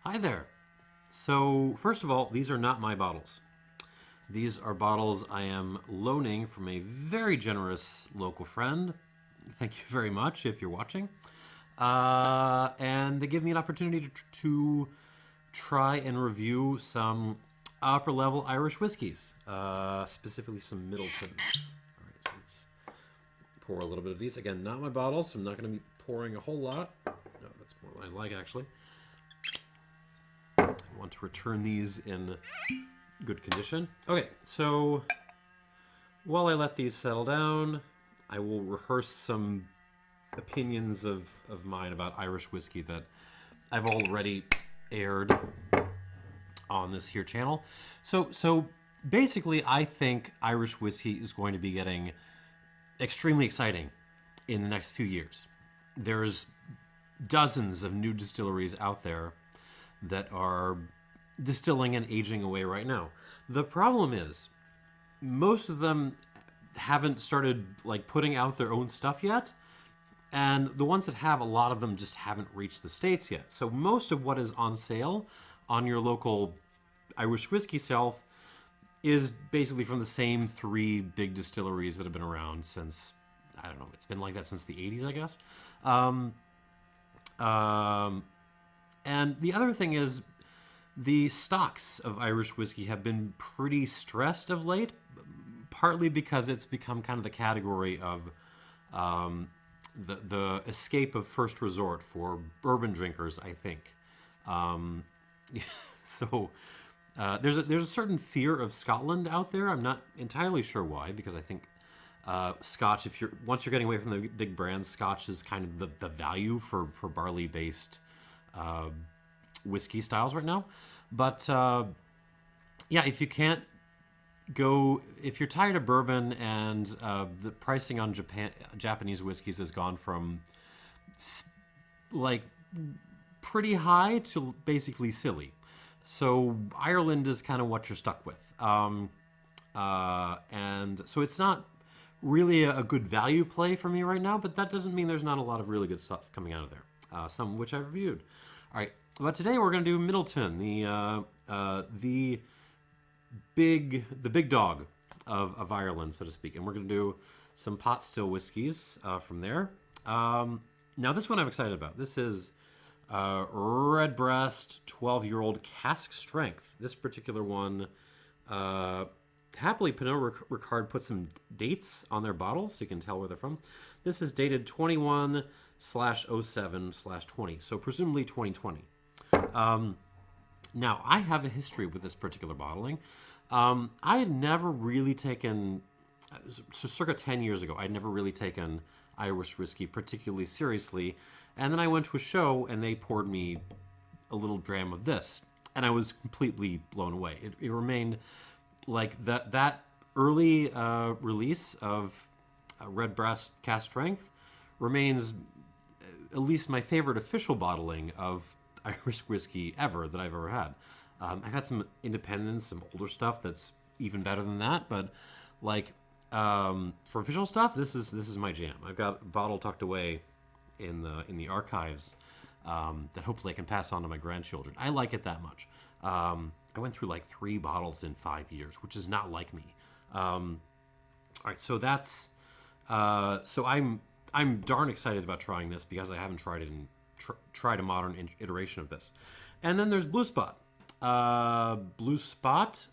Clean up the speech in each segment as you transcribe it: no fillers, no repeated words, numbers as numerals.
Hi there. So, first of all, these are not my bottles. These are bottles I am loaning from a very generous local friend. Thank you very much if you're watching. And they give me an opportunity to try and review some upper level Irish whiskeys, specifically some Midletons. All right, so let's pour a little bit of these. Again, not my bottles, so I'm not going to be pouring a whole lot. No, that's more than I like, actually. I want to return these in good condition. Okay, so while I let these settle down, I will rehearse some opinions of mine about Irish whiskey that I've already aired on this here channel. So basically, I think Irish whiskey is going to be getting extremely exciting in the next few years. There's dozens of new distilleries out there that are distilling and aging away right now. The problem is, most of them haven't started like putting out their own stuff yet, and the ones that have, a lot of them just haven't reached the States yet. So most of what is on sale on your local Irish whiskey shelf is basically from the same three big distilleries that have been around since, I don't know, it's been like that since the 80s, I guess. And the other thing is, the stocks of Irish whiskey have been pretty stressed of late, partly because it's become kind of the category of the escape of first resort for bourbon drinkers, I think. So there's a certain fear of Scotland out there. I'm not entirely sure why, because I think Scotch, once you're getting away from the big brands, Scotch is kind of the value for barley based whiskey styles right now. But yeah, if you're tired of bourbon and the pricing on Japanese whiskeys has gone from like pretty high to basically silly. So Ireland is kind of what you're stuck with. And so it's not really a good value play for me right now, but that doesn't mean there's not a lot of really good stuff coming out of there, some of which I've reviewed. All right, but today we're going to do Midleton, the big dog of Ireland, so to speak, and we're going to do some pot still whiskeys from there. Now this one I'm excited about. This is Redbreast 12-year-old cask strength. This particular one, happily Pernod Ricard put some dates on their bottles so you can tell where they're from. This is dated 21/07/20, so presumably 2020. Now, I have a history with this particular bottling. I had never really taken, so circa 10 years ago, I'd never really taken Irish whiskey particularly seriously. And then I went to a show and they poured me a little dram of this. And I was completely blown away. It remained like that early release of Redbreast Cask Strength remains at least my favorite official bottling of Irish whiskey ever that I've ever had. I've had some independents, some older stuff that's even better than that, but like for official stuff, this is my jam. I've got a bottle tucked away in the archives that hopefully I can pass on to my grandchildren. I like it that much. I went through like 3 bottles in 5 years, which is not like me. All right, so that's so I'm darn excited about trying this because I haven't tried it in tried a modern iteration of this. And then there's Blue Spot. Blue Spot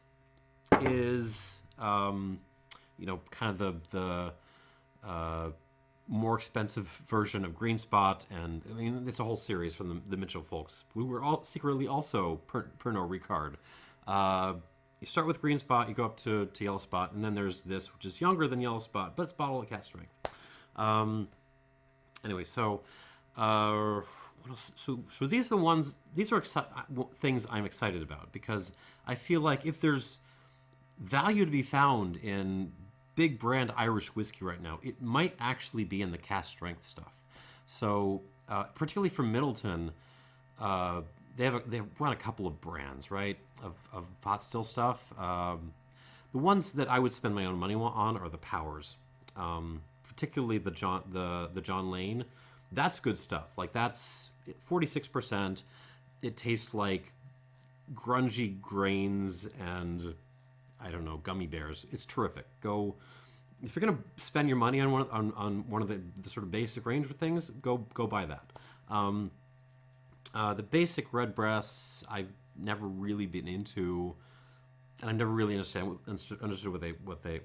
is kind of the more expensive version of Green Spot, and I mean it's a whole series from the Mitchell folks, who were all secretly also Pernod Ricard. You start with Green Spot, you go up to Yellow Spot, and then there's this, which is younger than Yellow Spot, but it's bottled at cask strength. Anyway, so what else? So these are the ones. These are things I'm excited about because I feel like if there's value to be found in big brand Irish whiskey right now, it might actually be in the cask strength stuff. So particularly from Midleton, they run a couple of brands, right, of pot still stuff. The ones that I would spend my own money on are the Powers, particularly the John Lane. That's good stuff. Like that's 46%. it tastes like grungy grains and, I don't know, gummy bears. It's terrific. Go, if you're gonna spend your money on one of the sort of basic range of things, go buy that. The basic Redbreasts I've never really been into, and I've never really understood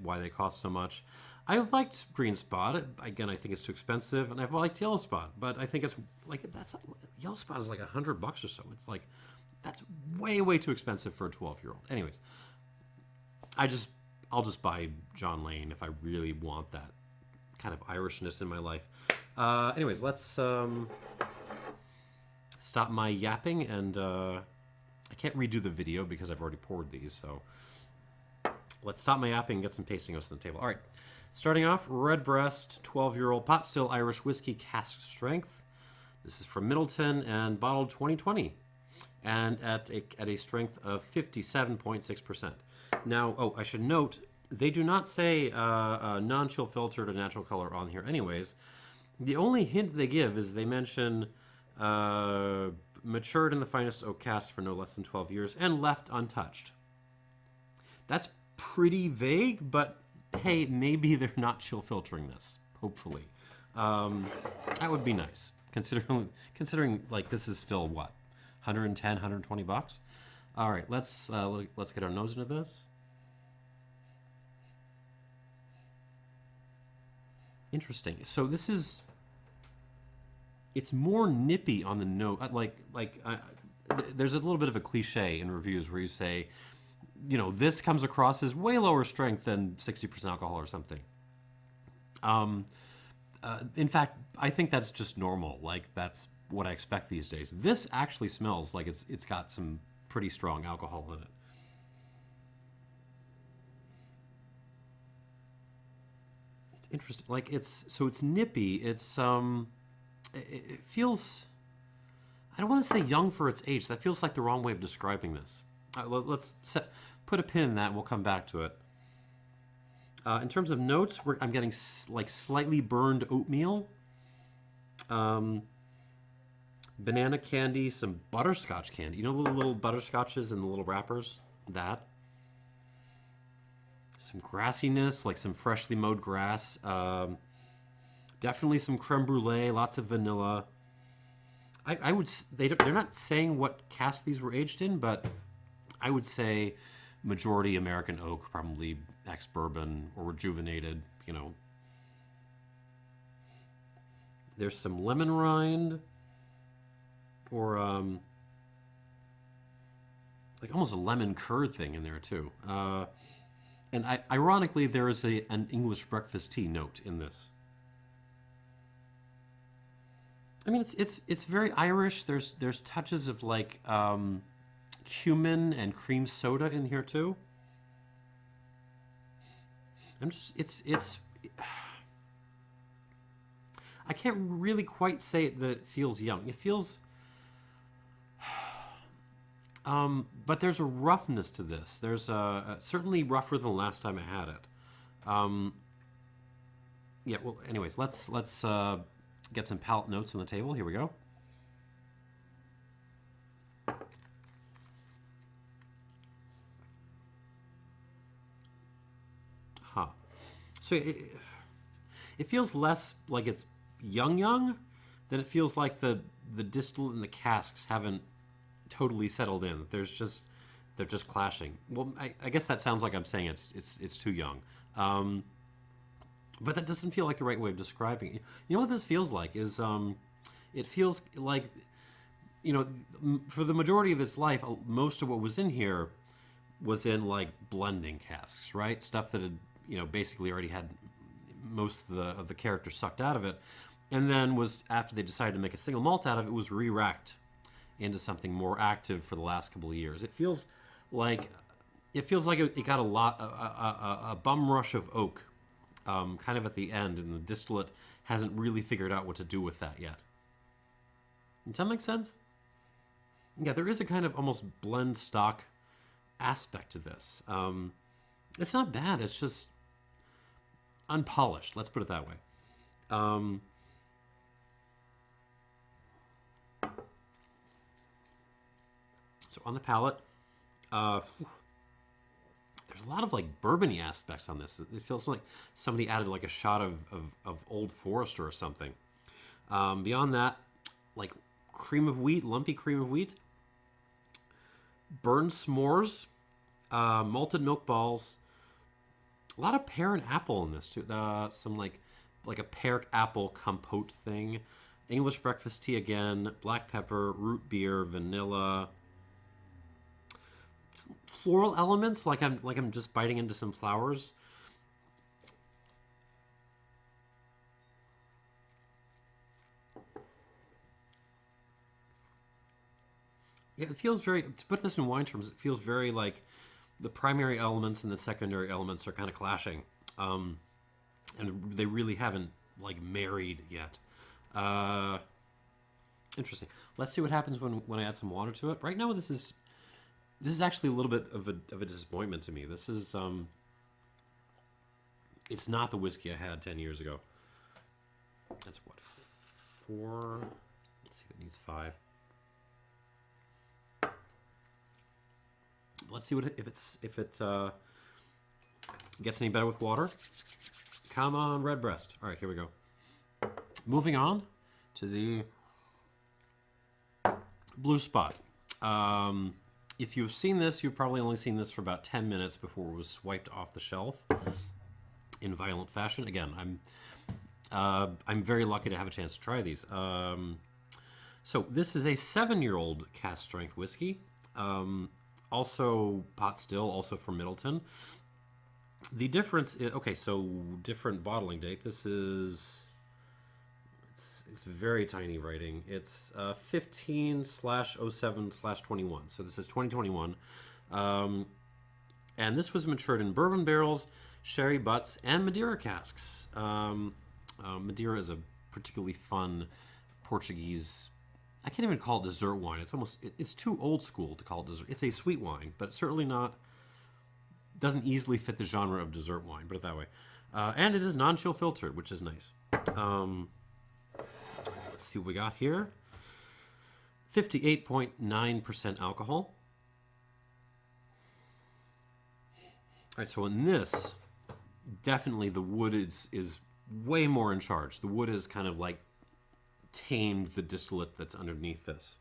why they cost so much. I liked Green Spot. Again, I think it's too expensive, and I've liked Yellow Spot, but I think it's like Yellow Spot is like $100 or so. It's like that's way too expensive for a 12-year-old. Anyways, I'll just buy John Lane if I really want that kind of Irishness in my life. Anyways, let's stop my yapping, and I can't redo the video because I've already poured these, so let's stop my yapping and get some tasting notes on the table. All right, starting off, Redbreast 12-year-old pot still Irish whiskey, cask strength. This is from Midleton and bottled 2020, and at a strength of 57.6%. Now, oh, I should note, they do not say non-chill filtered or natural color on here anyways. The only hint they give is they mention matured in the finest oak cask for no less than 12 years and left untouched. That's pretty vague, but hey, maybe they're not chill filtering this, hopefully. That would be nice, considering like this is still what, 110, 120 bucks? All right, let's get our nose into this. Interesting. So this is, it's more nippy on the nose. There's a little bit of a cliche in reviews where you say, you know, this comes across as way lower strength than 60% alcohol or something. In fact, I think that's just normal. Like that's what I expect these days. This actually smells like it's got some pretty strong alcohol in it. It's interesting. Like it's nippy. It's it feels, I don't want to say young for its age. That feels like the wrong way of describing this. Let's put a pin in that and we'll come back to it. In terms of notes, I'm getting like slightly burned oatmeal, banana candy, some butterscotch candy. You know the little butterscotches in the little wrappers? That. Some grassiness, like some freshly mowed grass. Definitely some creme brulee, lots of vanilla. They're not saying what cask these were aged in, but I would say majority American oak, probably ex-bourbon or rejuvenated, you know. There's some lemon rind or like almost a lemon curd thing in there too. And ironically, there is an English breakfast tea note in this. I mean, it's very Irish. There's touches of like cumin and cream soda in here too. It's I can't really quite say that it feels young. It feels but there's a roughness to this. There's certainly rougher than the last time I had it. Yeah, well, anyways, let's get some palate notes on the table. Here we go. Huh. So it feels less like it's young than it feels like the distillate and the casks haven't totally settled in. They're just clashing. Well, I guess that sounds like I'm saying it's too young. But that doesn't feel like the right way of describing it. You know what this feels like is it feels like, you know, for the majority of its life, most of what was in here was in like blending casks, right? Stuff that had, you know, basically already had most of the character sucked out of it, and then was, after they decided to make a single malt out of it, was re-racked into something more active for the last couple of years. It feels like it got a bum rush of oak kind of at the end, and the distillate hasn't really figured out what to do with that yet. Does that make sense? Yeah, there is a kind of almost blend stock aspect to this. It's not bad, it's just unpolished, let's put it that way. So on the palate, there's a lot of like bourbon-y aspects on this. It feels like somebody added like a shot of Old Forester or something. Beyond that, like cream of wheat, lumpy cream of wheat, burned s'mores, malted milk balls, a lot of pear and apple in this too. Some like a pear apple compote thing. English breakfast tea again, black pepper, root beer, vanilla. Some floral elements, like I'm just biting into some flowers. Yeah, it feels very, to put this in wine terms, it feels very like the primary elements and the secondary elements are kind of clashing. And they really haven't like married yet. Interesting. Let's see what happens when I add some water to it. Right now, this is actually a little bit of a disappointment to me. This is it's not the whiskey I had 10 years ago. That's what, 4. Let's see if it needs 5. Let's see if it gets any better with water. Come on, Redbreast. All right, here we go. Moving on to the Blue Spot. If you've seen this, you've probably only seen this for about 10 minutes before it was swiped off the shelf in violent fashion. Again, I'm very lucky to have a chance to try these. So this is a 7-year-old cask strength whiskey. Also pot still, also from Midleton. The difference is, okay, so different bottling date. This is, it's very tiny writing. It's 15/07/21. So this is 2021. And this was matured in bourbon barrels, sherry butts, and Madeira casks. Madeira is a particularly fun Portuguese, I can't even call it dessert wine. It's too old school to call it dessert. It's a sweet wine, but it's certainly doesn't easily fit the genre of dessert wine, put it that way. And it is non-chill filtered, which is nice. Let's see what we got here. 58.9% alcohol. All right, so in this, definitely the wood is way more in charge. The wood is kind of like tamed the distillate that's underneath this.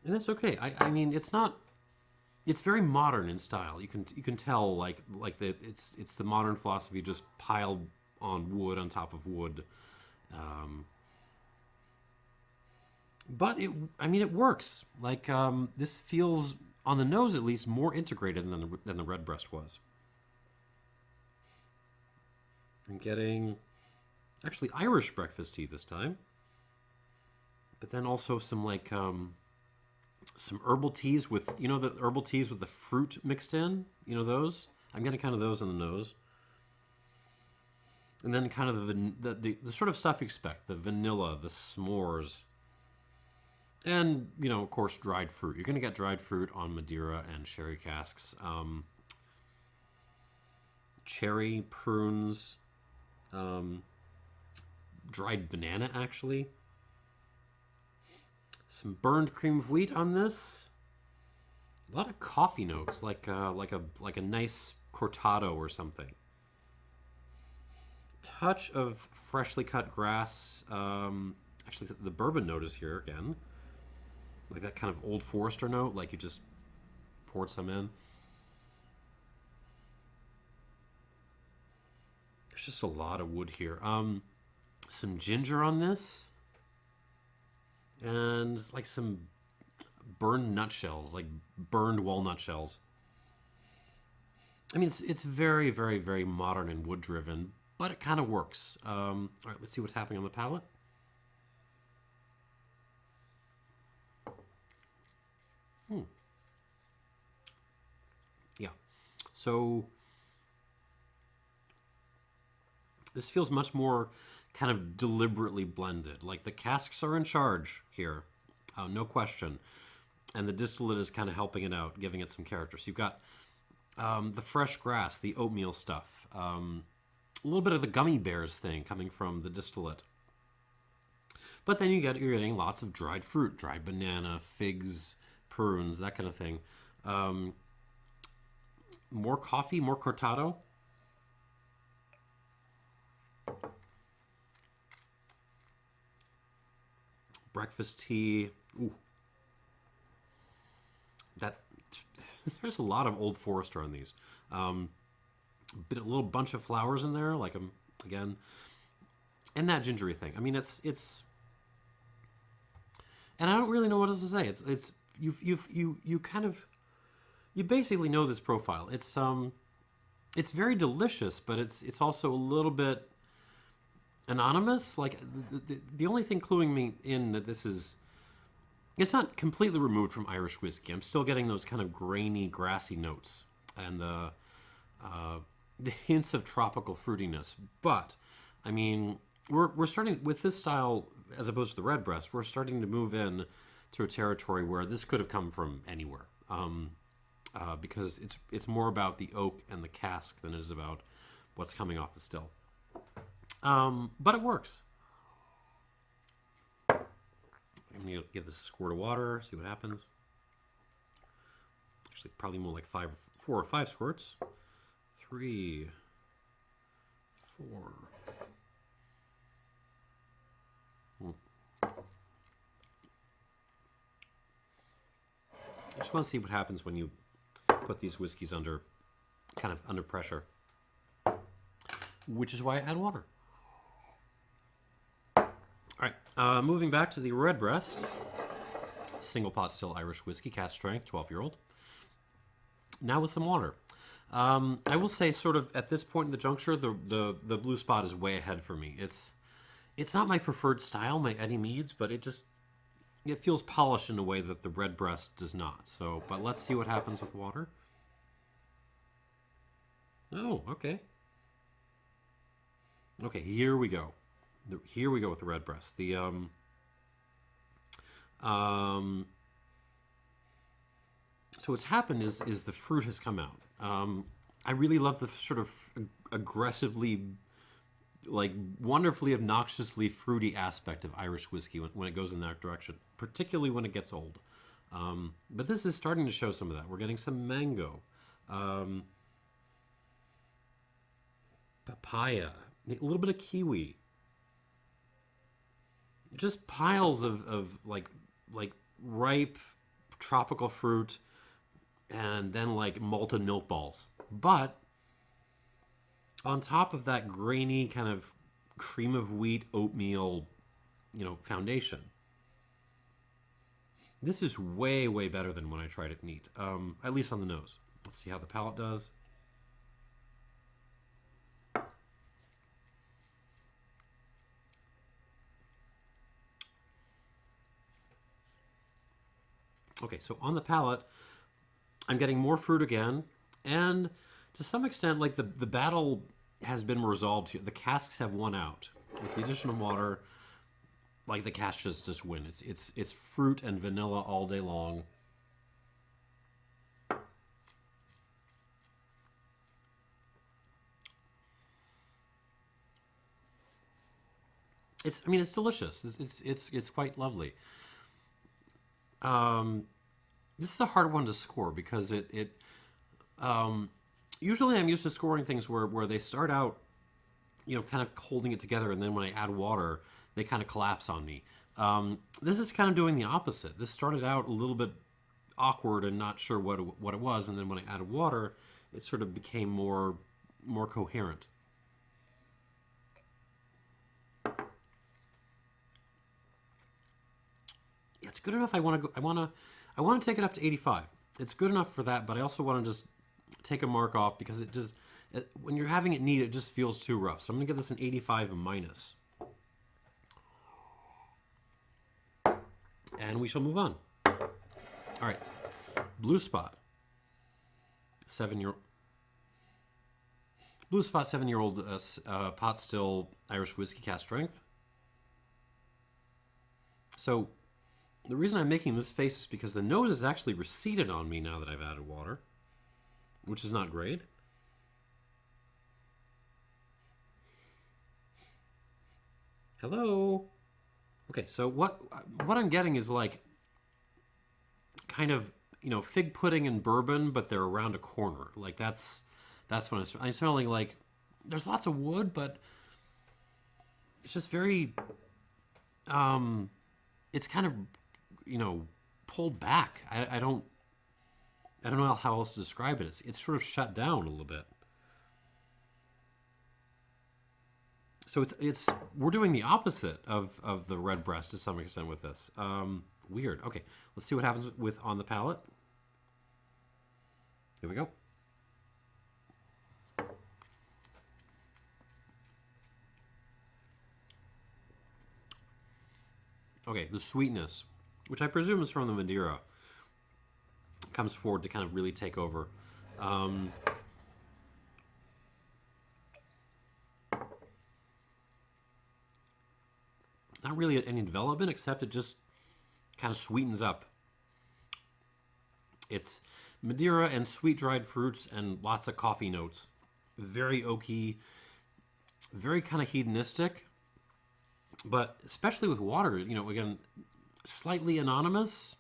And that's okay. I mean, it's very modern in style. You can tell like that it's the modern philosophy, just piled on wood on top of wood. But it works. Like this feels, on the nose at least, more integrated than the Redbreast was. I'm getting actually Irish breakfast tea this time, but then also some like some herbal teas with, the herbal teas with the fruit mixed in, those. I'm getting kind of those in the nose. And then kind of the sort of stuff you expect, the vanilla, the s'mores, and, of course, dried fruit. You're going to get dried fruit on Madeira and sherry casks. Cherry, prunes, dried banana, actually. Some burned cream of wheat on this. A lot of coffee notes, like a nice cortado or something. Touch of freshly cut grass. Actually, the bourbon note is here again. Like that kind of Old Forester note, like you just poured some in. There's just a lot of wood here. Some ginger on this. And like some burned nutshells, like burned walnut shells. I mean, it's very, very, very modern and wood driven, but it kind of works. All right, let's see what's happening on the palate. Yeah. So this feels much more kind of deliberately blended. Like the casks are in charge here, no question. And the distillate is kind of helping it out, giving it some character. So you've got the fresh grass, the oatmeal stuff, a little bit of the gummy bears thing coming from the distillate. But then you're getting lots of dried fruit, dried banana, figs, prunes, that kind of thing. More coffee, more cortado. Breakfast tea. Ooh. There's a lot of Old Forester on these. A little bunch of flowers in there, like again, and that gingery thing. I mean, it's, and I don't really know what else to say. It's you kind of, you basically know this profile. It's very delicious, but it's also a little bit anonymous. Like the only thing cluing me in that this is, it's not completely removed from Irish whiskey. I'm still getting those kind of grainy, grassy notes and the hints of tropical fruitiness. But I mean, we're starting with this style as opposed to the Redbreast. We're starting to move in to a territory where this could have come from anywhere, because it's more about the oak and the cask than it is about what's coming off the still. But it works. I'm going to give this a squirt of water, see what happens. Actually, probably more like 4 or 5 squirts. 3, 4. I just want to see what happens when you put these whiskeys under pressure, which is why I add water. All right, moving back to the Redbreast, single pot still Irish whiskey, cask strength, 12-year-old. Now with some water. I will say, sort of at this point in the juncture, the Blue Spot is way ahead for me. It's not my preferred style by any means, but it feels polished in a way that the Redbreast does not. So, but let's see what happens with water. Oh, okay. Okay, here we go. Here we go with the Redbreast. So what's happened is the fruit has come out. I really love the sort of aggressively, like wonderfully obnoxiously fruity aspect of Irish whiskey when it goes in that direction, particularly when it gets old. But this is starting to show some of that. We're getting some mango, papaya, a little bit of kiwi. Just piles of like ripe tropical fruit, and then like malted milk balls. But on top of that grainy kind of cream of wheat oatmeal, foundation. This is way, way better than when I tried it neat, at least on the nose. Let's see how the palate does. Okay, so on the palate, I'm getting more fruit again, and to some extent, like the battle has been resolved here. The casks have won out. With the addition of water, like the casks just win. It's fruit and vanilla all day long. It's delicious. It's quite lovely. This is a hard one to score because usually I'm used to scoring things where they start out, kind of holding it together, and then when I add water, they kind of collapse on me. This is kind of doing the opposite. This started out a little bit awkward and not sure what it was, and then when I added water, it sort of became more coherent. Yeah, it's good enough. I want to take it up to 85. It's good enough for that, but I also want to just take a mark off because when you're having it neat, it just feels too rough. So I'm going to give this an 85 minus. And we shall move on. All right. Blue Spot. 7-year-old. Blue Spot, 7-year-old pot still Irish whiskey, cask strength. So the reason I'm making this face is because the nose is actually receded on me now that I've added water, which is not great. Hello? Okay, so what I'm getting is like kind of, you know, fig pudding and bourbon, but they're around a corner. Like that's what I'm smelling like. There's lots of wood, but it's just very it's kind of, you know, pulled back. I don't know how else to describe it. It's sort of shut down a little bit. So it's we're doing the opposite of the Redbreast to some extent with this. Weird. Okay, let's see what happens with on the palate. Here we go. Okay, the sweetness, which I presume is from the Madeira, comes forward to kind of really take over. Um, Not really any development, except it just kind of sweetens up. It's Madeira and sweet dried fruits and lots of coffee notes. Very oaky, very kind of hedonistic, but especially with water, you know, again, slightly anonymous.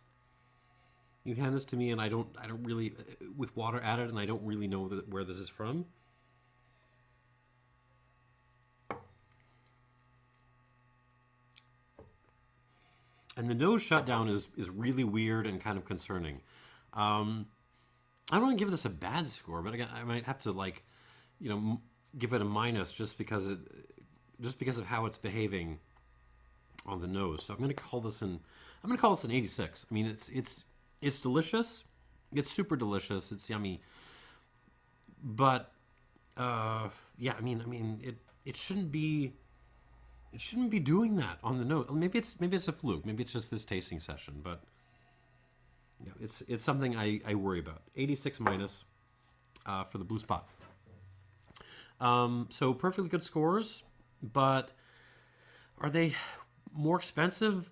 You hand this to me, and I don't really, with water added, and I don't really know where this is from. And the nose shutdown is really weird and kind of concerning. I don't want to give this a bad score, but again, I might have to like, you know, give it a minus just because of how it's behaving on the nose. So I'm going to call this an 86. I mean, it's delicious. It's super delicious. It's yummy. But yeah, I mean it shouldn't be doing that on the nose. Maybe it's a fluke. Maybe it's just this tasting session, but yeah, it's something I worry about. 86 minus for the Blue Spot. So perfectly good scores, but are they more expensive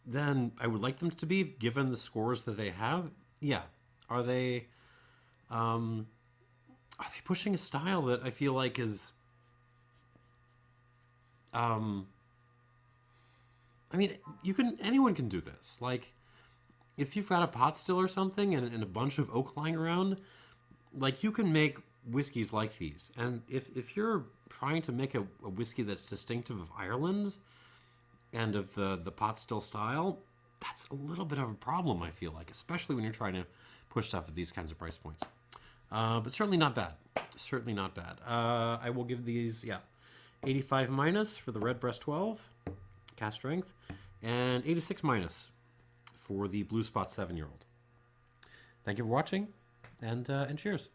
than I would like them to be given the scores that they have? Yeah. Are they pushing a style that I feel like is I mean, anyone can do this. Like, if you've got a pot still or something and a bunch of oak lying around, like, you can make whiskeys like these. And if you're trying to make a whiskey that's distinctive of Ireland and of the pot still style, that's a little bit of a problem, I feel like, especially when you're trying to push stuff at these kinds of price points. But certainly not bad. Certainly not bad. I will give these, 85 minus for the Redbreast 12, cask strength, and 86 minus for the Blue Spot 7-year-old. Thank you for watching, and cheers.